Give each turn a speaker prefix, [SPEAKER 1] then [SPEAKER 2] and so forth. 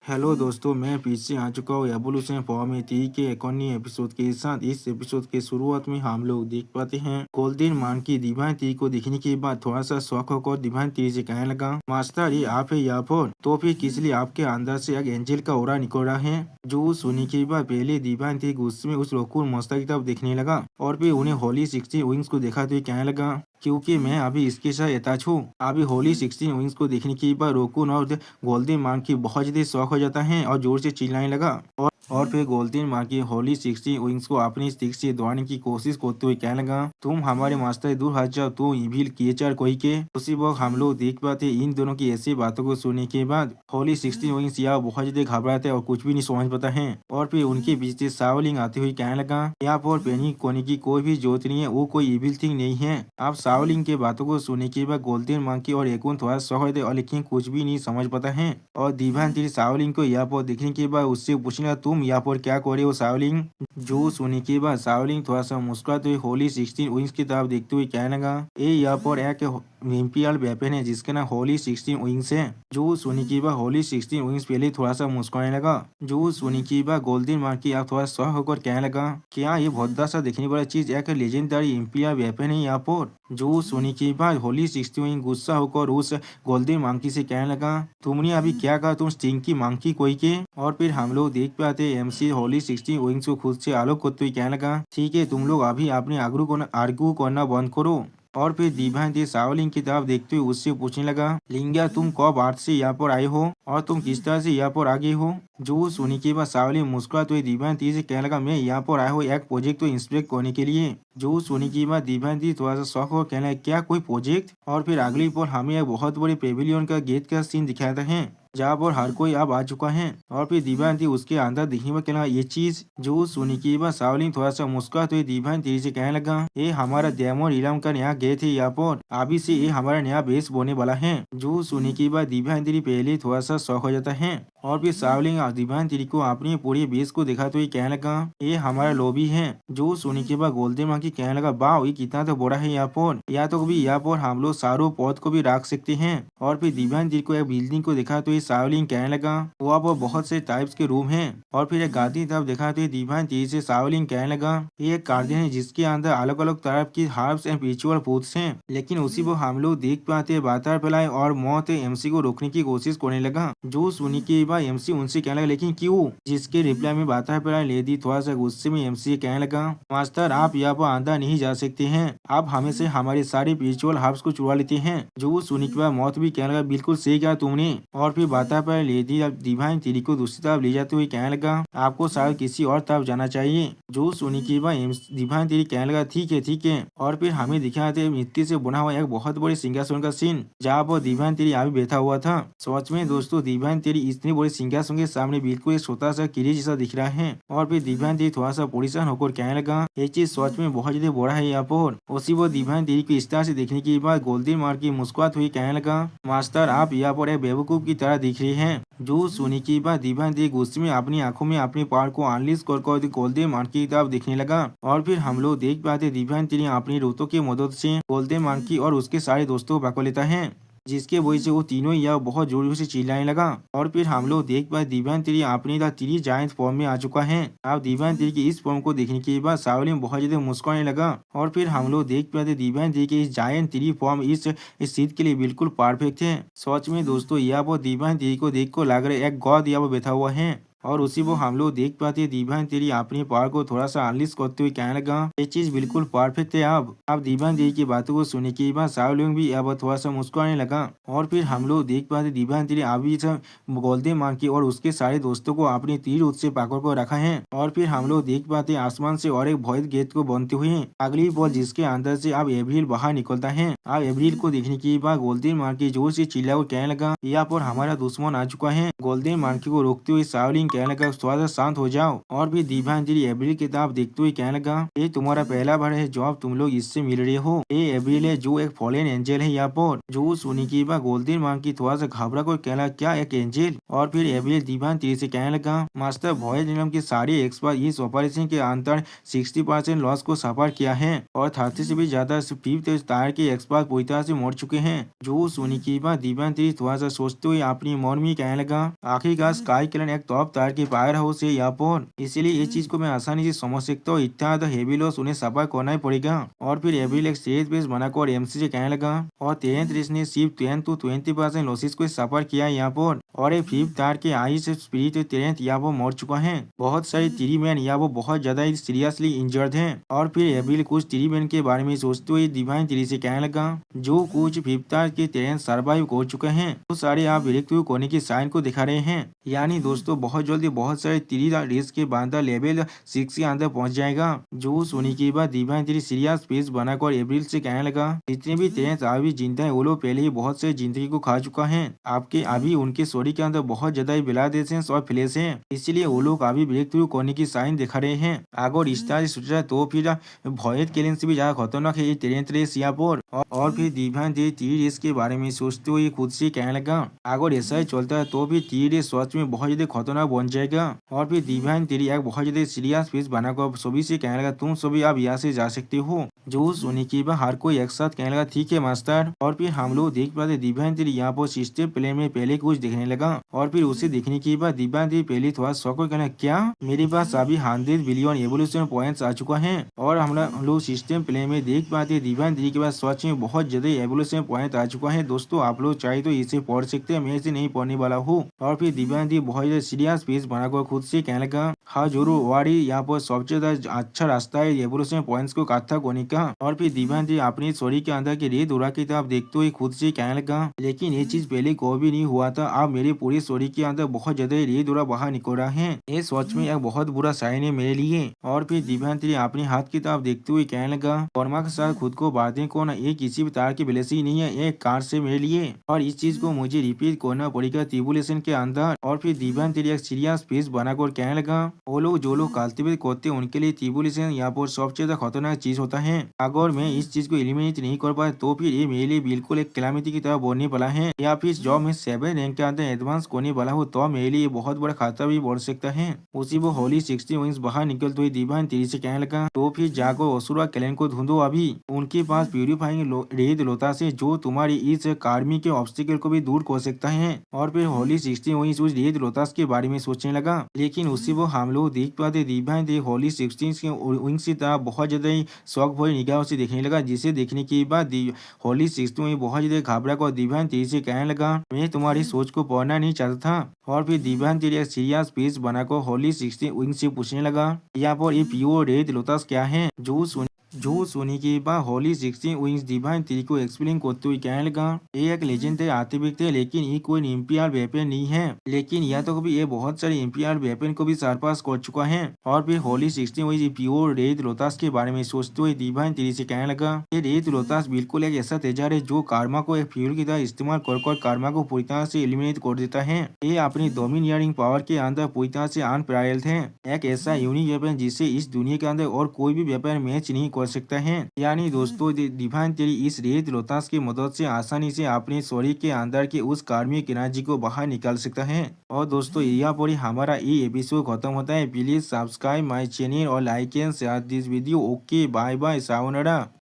[SPEAKER 1] Hello दोस्तों, मैं फिर से आ चुका हूँ एवोल्यूशन फॉर्मेटी के एक अन्य एपिसोड के साथ। इस एपिसोड के शुरुआत में हम लोग देख पाते हैं गोल्डन मान की डिवाइन ट्री को देखने के बाद थोड़ा सा शौक होकर डिवाइन ट्री से कहने लगा, मास्टर ये आप है या फिर तो फिर किस लिए आपके अंदर से एक एंजल का ओरा निकल रहा है। जो सुनने के बाद पहले डिवाइन ट्री गुस्से में उस रोकुन मस्ता की तरफ देखने लगा और फिर उन्हें होली 16 विंग्स को दिखाते हुए कहने लगा, क्योंकि मैं अभी इसके साथ अटैच हूँ। अभी होली 16 विंग्स को देखने के बाद रोकुन और गोल्डन मान की बहुत ज्यादा शौक हो जाता है और जोर से चिल्लाने लगा और फिर गोल्डन मान की होली 16 विंग्स को अपनी स्टिक से दौड़ने की कोशिश करते हुए कहने लगा, तुम हमारे मास्टर दूर हट जाओ, तू इविल क्रिएचर कोई के। उसी वक्त हम लोग देख पाते इन दोनों की ऐसी बातों को सुनने के बाद होली 16 विंग्स यहाँ बहुत ज्यादा घबराते और कुछ भी नहीं समझ पाता है और फिर उनके बीच से सावलिंग आते हुए कहने लगा, यहाँ पर पैनिक होने की कोई भी जरूरत नहीं है, वो कोई इविल थिंग नहीं है। आप सावलिंग के बातों को सुनने के बाद गोल्डन मंकी और एकून थोड़ा शौक होते और लेकिन कुछ भी नहीं समझ पाता है और दीवान तेरी सावलिंग को यहाँ पर देखने के बाद उससे पूछने, तुम यहाँ पर क्या कर रहे हो सावलिंग। जो सुनने के बाद सावलिंग थोड़ा सा मुस्कुराते हुए होली 16 विंग्स की तरफ देखते हुए कहने लगा, ये यहाँ पर एक इम्पीरियल वेपन है जिसका नाम होली 16 विंग्स है। जो सुनने के बाद होली 16 विंग्स पहले थोड़ा सा मुस्कुराने लगा। जो सुनने के बाद गोल्डन मार्की आप थोड़ा शौक होकर कहने लगा, क्या ये बहुत सा देखने वाला चीज एक लेजेंडरी इम्पीरियल वेपन है यहाँ पर। जो सुनने के बाद होली 16 विंग गुस्सा होकर उस गोल्डन मांकी से कहने लगा, तुमने अभी क्या कहा, तुम स्टिंकी मांकी कोई के। और फिर हम लोग देख पाते एमसी होली 16 विंग्स को खुद से आलोक करते हुए कहने लगा, ठीक है तुम लोग अभी अपने आर्गू करना बंद करो। और फिर दीवान जी सावलिंग की तरफ देखते हुए उससे पूछने लगा, लिंगा तुम कब आर्ट से यहाँ पर आए हो और तुम किस तरह से यहाँ पर आ गए हो। जो सुनी के बाद सावलिंग मुस्कुराते हुए दीवान जी से कहने लगा, मैं यहाँ पर आया हूँ एक प्रोजेक्ट को इंस्पेक्ट करने के लिए। जो सुनी के बाद दीवान जी थोड़ा सा शौक हो कहने लगा, क्या कोई प्रोजेक्ट। और फिर अगली पल हमें एक बहुत बड़ी पेविलियन का गेट का सीन दिखाता है जहाँ पर हर कोई अब आ चुका है और फिर दीवान थी उसके अंदर दिखने में कहना ये चीज। जो सुनी के बाद सावलिंग थोड़ा सा मुस्कुराते हुए दीवान तेजी से कहने लगा, ये हमारा डेमोन इलाम का नया गेट है यहाँ पर, अभी से ये हमारा नया बेस बोने वाला है। जो सुनी के बाद दीवान तेरी पहले थोड़ा सा शौक हो जाता है और फिर सावलिंग दीवान तेरी को अपनी पूरी बेस को दिखाते हुए कहने लगा, ये हमारा लॉबी है। जो सुनी के बाद गोल्डन माँ की कहने लगा, वाह ये कितना तो बड़ा है यहाँ पर, या तो भी यहाँ पर हम लोग सारों पौध को भी रख सकते हैं। और फिर दीवान तेरी को एक बिल्डिंग को दिखाते हुए सावलिंग कहने लगा, वहाँ पर बहुत से टाइप्स के रूम हैं। और फिर एक गादी तरफ दिखाते हुए दीवान तेजी से सावलिंग कहने लगा, ये एक गार्डन है जिसके अंदर अलग अलग तरह की हर्ब्स एंड स्पिरिचुअल फूड्स हैं। लेकिन उसी को हम लोग देख पाते बातार फैलाए और मौत एमसी को रोकने की कोशिश करने लगा। जो सुनी के बाद एमसी उनसे कहने लगा, लेकिन क्यों। जिसके रिप्लाई में बातार फैलाए लेडी थोड़ा सा गुस्से में एमसी कहने लगा, मास्टर आप यहाँ पर अंदर नहीं जा सकते हैं, आप हमें से हमारे सारे स्पिरिचुअल हर्ब्स को चुरा लेते हैं। जो सुनी के बाद मौत भी कहने लगा, बिल्कुल सही कहा तुमने। और फिर बातार पर लेडी डिवाइन तेरी को दूसरी तरफ ले जाते हुए कहने लगा, आपको शायद किसी और तरफ जाना चाहिए। जो सुनी के बाद डिवाइन तेरी कहने लगा, ठीक है ठीक है। और फिर हमें दिखाते मिट्टी से बना हुआ एक बहुत बड़े सिंहासन का सीन जहाँ पर डिवाइन तेरी अभी बैठा हुआ था। सच में दोस्तों डिवाइन तेरी इतनी बड़ी सिंहासन के सामने बिल्कुल एक छोटा सा किले जैसा दिख रहा है। और फिर डिवाइन तेरी थोड़ा सा परेशान होकर कहने लगा, ये चीज सच में बहुत ज्यादा बड़ा है यहाँ पर। उसी वो डिवाइन तेरी को इस तरह से देखने के बाद गोल्डन मार की मुस्कुरात हुई कहने लगा, मास्टर आप यहाँ पर एक बेवकूफ की तरह दिख रहे हैं। जो सुनी के बाद दीवान दी गुस्से में अपनी आंखों में अपने पार को अनलिश कर गोल्डन मान की तरफ देखने लगा। और फिर हम लोग देख पाते दीवान तेरी अपनी रोतों की मदद से गोल्डन मान की और उसके सारे दोस्तों को पकड़ लेता है, जिसके वजह से वो तीनों यह बहुत जोर से चिल्लाने लगा। और फिर हम लोग देख पाए दीवान तेरी अपनी तीन जायंट फॉर्म में आ चुका है। अब दीवान तेरी की इस फॉर्म को देखने के बाद सावलिन बहुत ज्यादा मुस्कुराने लगा। और फिर हम लोग देख पाते दीवान तेरी की इस जायंट तेरी फॉर्म इस सीट के लिए बिल्कुल परफेक्ट है। सच में दोस्तों यह वो दीवान तेरी को देख को लग रहा है एक गॉड यहाँ बैठा हुआ है। और उसी वो हम लोग देख पाते दीवान तेरी अपनी पावर को थोड़ा सा अनलिश करते हुए कहने लगा, ये चीज बिल्कुल परफेक्ट है। अब दीवान तेरी की बातों को सुनने के बाद सावलिंग भी अब थोड़ा सा मुस्कुराने लगा। और फिर हम लोग देख पाते दीवान तेरी अभी गोल्डन मान की और उसके सारे दोस्तों को अपनी तीर से पकड़ कर रखा है। और फिर हम लोग देख पाते आसमान से और एक भौतिक गेट को बनते हुए अगली बॉल जिसके अंदर से अब एवरील बाहर निकलता है। अब एवरील को देखने के बाद गोल्डन मार्की जोर से चिल्ला को कहने लगा, यहाँ पर हमारा दुश्मन आ चुका है। गोल्डन मार्की को रोकते हुए सावलिंग कहने लगा थोड़ा सा शांत हो जाओ। और फिर दिव्यांग तेरी एब्रिल किताब देखते हुए कहने लगा ये तुम्हारा पहला बार है जो अब तुम लोग इससे मिल रहे हो। ये एब्रिल है जो एक फॉलन एंजल है यहाँ पर। जो सुनी की बात गोल्डन मांकी थोड़ा सा घबरा कर कहला क्या एक एंजल। और फिर एब्रिल दिव्यांग तेरी से कहने लगा मास्टर वॉयज नियम के सारे एक्सपर्ट इस ऑपरेशन के अंतर 60% लॉस को सफर किया है और 30 से भी ज्यादा फिफ्थ तार के एक्सपर्ट पूरी तरह से मर चुके हैं। जो सुनी की बात दिव्यांग तेरी थोड़ा सा सोचते हुए अपनी मन में कहने लगा आखिरकार स्काई किरण एक टॉप तार के पावर हाउस है यहाँ पर, इसीलिए ये चीज को मैं आसानी से समझ सकता हूँ। इतना तो हेवी लॉस उन्हें सफर करना ही पड़ेगा। और फिर एब्रिल एक सीरीज बेस बनाकर एमसी से कहने लगा और 10 ने सिर्फ 10 to 20% लॉसेस को सफर किया यहाँ पर और एक फिफ्थ तार के आई से स्पिरिट 10 यहाँ वो मर चुका है। बहुत सारे टीरी मैन यहाँ वो बहुत ज्यादा सीरियसली इंजर्ड हैं। और फिर एब्रिल कुछ टीरी मैन के बारे में सोचते हुए डिवाइन टीरी से कहने लगा जो कुछ फिफ्थ तार के 10 सर्वाइव कर चुके हैं वो सारे आप ब्रेकथ्रू करने की साइन को दिखा रहे हैं। यानी दोस्तों बहुत जल्दी बहुत सारे टीरी रेस के बाद लेवल 6 के अंदर पहुंच जाएगा। जो सुनी के बाद डिवाइन टीरी सीरियस फेस बनाकर एब्रिल से कहने लगा जितने भी 10 अभी जिंदा है वो लोग पहले ही बहुत से जिंदगी को खा चुका है। आपके अभी उनके शरीर के अंदर बहुत ज्यादा ब्लड और फ्लैश है, इसीलिए वो लोग अभी ब्रेक थ्रू करने की साइन दिखा रहे हैं। अगर इस तरह से सोचा तो फिर भॉयज केलिन से भी ज्यादा खतरनाक है ये टेरेंट रेस यहाँ पर। और फिर दिव्यांग जी टी रेस के बारे में सोचते हुए खुद से कहने लगा अगर ऐसा ही चलता है तो भी टी रेस सच में बहुत ज्यादा खतरनाक बन जाएगा। और फिर दिव्यांग तेरी एक बहुत ज्यादा सीरियस फेस बनाकर सभी से कहने लगा तुम सभी आप यहाँ से जा सकते हो। जो सुनी की बात हर कोई एक साथ कहने लगा ठीक है मास्टर। और फिर हम लोग देख पाते दिव्यांग तेरी यहाँ पर सिस्टम प्लेन में पहले कुछ देखने लगा। और फिर उसे देखने के बाद दिव्यांग तेरी पहले थोड़ा शौक कहना क्या मेरे पास अभी 100 बिलियन एवोल्यूशन पॉइंट्स आ चुका है। और हम लोग सिस्टम प्लेन में देख पाते दिव्यांग तेरी के पास सच में बहुत ज्यादा एवोल्यूशन पॉइंट आ चुका है। दोस्तों आप लोग चाहे तो इसे पढ़ सकते हैं, मैं इसे नहीं पढ़ने वाला हूँ। और फिर दिव्यांग तेरी बहुत ज्यादा सीरियस फेस बनाकर खुद से कहने लगा हाँ जरूर वारी यहाँ पर सबसे ज्यादा अच्छा रास्ता है एवोल्यूशन पॉइंट्स को इकट्ठा करने का। और फिर दिव्यांग जी अपने शरीर के अंदर की रेत उड़ा की तरफ देखते हुए खुद से कहने लगा लेकिन ये चीज पहले कभी भी नहीं हुआ था। अब मेरे पूरे शरीर के अंदर बहुत ज्यादा रेत उड़ा बाहर निकल रहा है, ये सच में एक बहुत बुरा साइन है मेरे लिए। और फिर दिव्यांग जी अपने हाथ की तरफ देखते हुए कहने लगा वर्मा के साथ खुद को बांधने को ना ये किसी भी तरह की ब्लेसिंग नहीं है, एक कार से मेरे लिए और इस चीज को मुझे रिपीट करना पड़ेगा ट्रिबुलेशन के अंदर। और फिर दिव्यांग जी एक सीरियस फेस बनाकर कहने लगा वो लोग जो लोग कल्टिवेट करते हैं उनके लिए ट्रिबुलेशन यहाँ पर सबसे ज्यादा खतरनाक चीज होता है। अगर मैं इस चीज को एलिमिनेट नहीं कर पाया तो फिर ये मेरे लिए बिल्कुल एक कैलामिटी की तरह बनने वाला है, या फिर जब मैं 7 रैंक के अंदर एडवांस करने वाला हूँ तो मेरे लिए बहुत बड़ा खतरा भी बढ़ सकता है। उसी वो होली 60 विंग्स बाहर निकलते हुए दिव्यांग तेरी से कहने लगा तो फिर जाकर असुरा क्लैन को ढूंढो, अभी उनके पास प्यूरिफाइंग रेड लोटास है जो तुम्हारी इस कार्मी के ऑब्स्टिकल को भी दूर कर सकता है। और फिर होली 60 विंग्स उस रेड लोटास के बारे में सोचने लगा, लेकिन उसी वो हम लोग देख पाते दिव्यांग तेरी होली 60 के विंग्स की तरह बहुत ज्यादा ही शौक भरी निगाहों से देखने लगा, जिसे देखने के बाद होली 60 में बहुत ज्यादा घबरा कर दिव्यांग तेरी से कहने लगा मैं तुम्हारी सोच को पढ़ना नहीं चाहता था। और फिर दिव्यांग तेरी एक सीरियस फेस बनाकर होली 60 विंग से पूछने लगा यहाँ पर ये प्योर रेड लोटस क्या है। जो सुनी के बाद होली 60 विंग्स दिव्यांग तेरी को एक्सप्लेन करते हुए कहने लगा ये एक लेजेंडरी आर्टिफैक्ट है, लेकिन ये कोई इंपीरियल वेपन नहीं है, लेकिन यह तो कभी ये बहुत सारे इंपीरियल वेपन को भी सरपास कर चुका है। और फिर Holi 60 wings pure red lotus के बारे में सोचते हुए दिव्यांग तेरी से कहने लगा ये रेड लोटस बिल्कुल एक ऐसा तेजार है जो कार्मा को एक फ्यूल की तरह इस्तेमाल कर कार्मा को पूरी तरह से एलिमिनेट कर देता है। ये अपनी डोमिनियरिंग पावर के अंदर पूरी तरह से अनप्रायल्ड है, एक ऐसा यूनिक वेपन जिसे इस दुनिया के अंदर और कोई भी वेपन मैच नहीं कर सकता है। यानी दोस्तों दिव्यांग तेरी इस रेड लोटस की मदद से आसानी से अपने शरीर के अंदर के उस कार्मिक एनर्जी को बाहर निकाल सकता है। और दोस्तों यहाँ पर हमारा ये एपिसोड खत्म होता है। प्लीज सब्सक्राइब माई चैनल और like and share this video. Okay bye bye सावनारा।